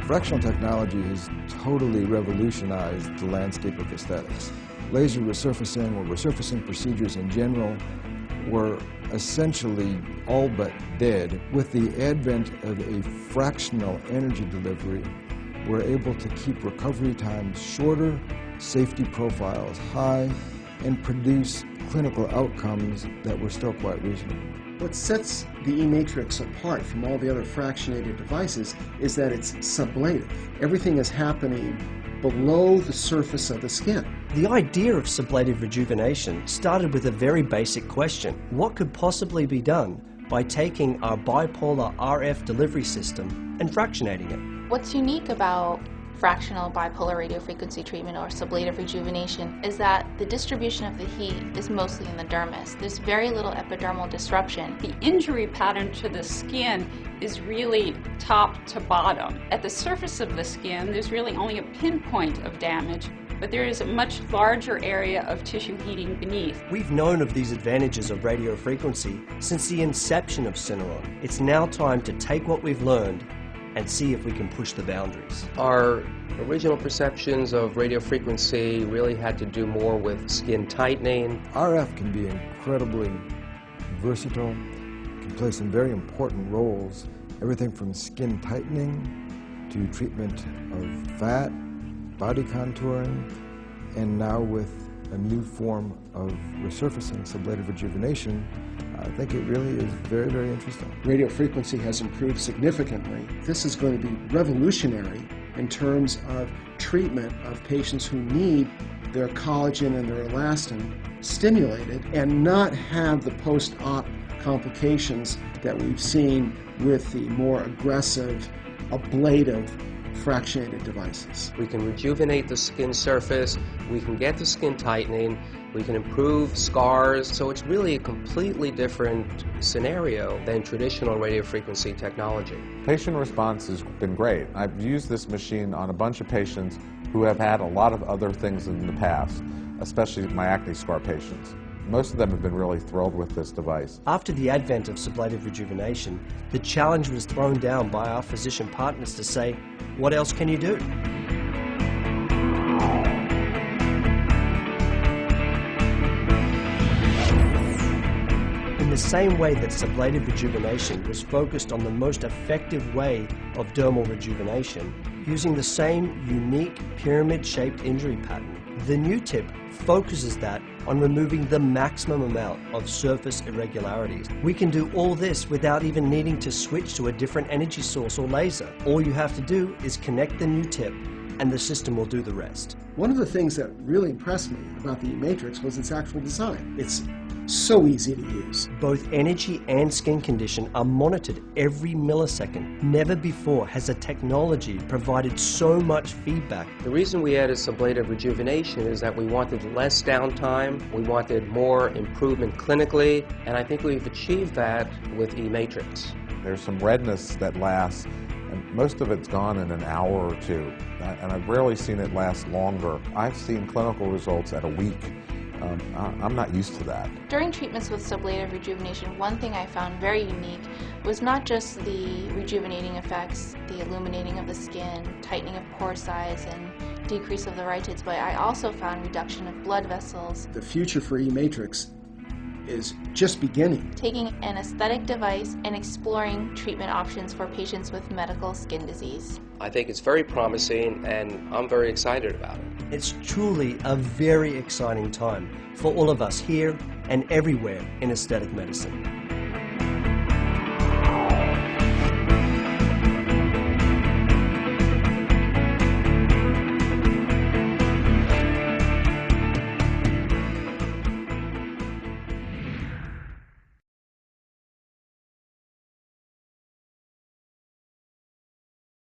Fractional technology has totally revolutionized the landscape of aesthetics. Laser resurfacing or resurfacing procedures in general were essentially all but dead. With the advent of a fractional energy delivery, we're able to keep recovery times shorter, safety profiles high, and produce clinical outcomes that were still quite reasonable. What sets the eMatrix apart from all the other fractionated devices is that it's sublative. Everything is happening below the surface of the skin. The idea of sublative rejuvenation started with a very basic question. What could possibly be done by taking our bipolar RF delivery system and fractionating it? What's unique about fractional bipolar radiofrequency treatment or sublative rejuvenation is that the distribution of the heat is mostly in the dermis. There's very little epidermal disruption. The injury pattern to the skin is really top to bottom. At the surface of the skin, there's really only a pinpoint of damage, but there is a much larger area of tissue heating beneath. We've known of these advantages of radiofrequency since the inception of Syneron. It's now time to take what we've learned and see if we can push the boundaries. Our original perceptions of radiofrequency really had to do more with skin tightening. RF can be incredibly versatile, can play some very important roles, everything from skin tightening to treatment of fat, body contouring, and now with a new form of resurfacing, sublative rejuvenation, I think it really is very, very interesting. Radiofrequency has improved significantly. This is going to be revolutionary in terms of treatment of patients who need their collagen and their elastin stimulated and not have the post-op complications that we've seen with the more aggressive, ablative fractionated devices. We can rejuvenate the skin surface, we can get the skin tightening, we can improve scars, so it's really a completely different scenario than traditional radiofrequency technology. Patient response has been great. I've used this machine on a bunch of patients who have had a lot of other things in the past, especially my acne scar patients. Most of them have been really thrilled with this device. After the advent of sublative rejuvenation, the challenge was thrown down by our physician partners to say, what else can you do? In the same way that sublative rejuvenation was focused on the most effective way of dermal rejuvenation, using the same unique pyramid-shaped injury pattern, the new tip focuses that on removing the maximum amount of surface irregularities. We can do all this without even needing to switch to a different energy source or laser. All you have to do is connect the new tip and the system will do the rest. One of the things that really impressed me about the eMatrix was its actual design. It's so easy to use. Both energy and skin condition are monitored every millisecond. Never before has a technology provided so much feedback. The reason we added sublative rejuvenation is that we wanted less downtime, we wanted more improvement clinically, and I think we've achieved that with eMatrix. There's some redness that lasts, and most of it's gone in an hour or two, and I've rarely seen it last longer. I've seen clinical results at a week. I'm not used to that. During treatments with sublative rejuvenation, one thing I found very unique was not just the rejuvenating effects, the illuminating of the skin, tightening of pore size, and decrease of the rhytids, but I also found reduction of blood vessels. The future for eMatrix is just beginning. Taking an aesthetic device and exploring treatment options for patients with medical skin disease. I think it's very promising and I'm very excited about it. It's truly a very exciting time for all of us here and everywhere in aesthetic medicine.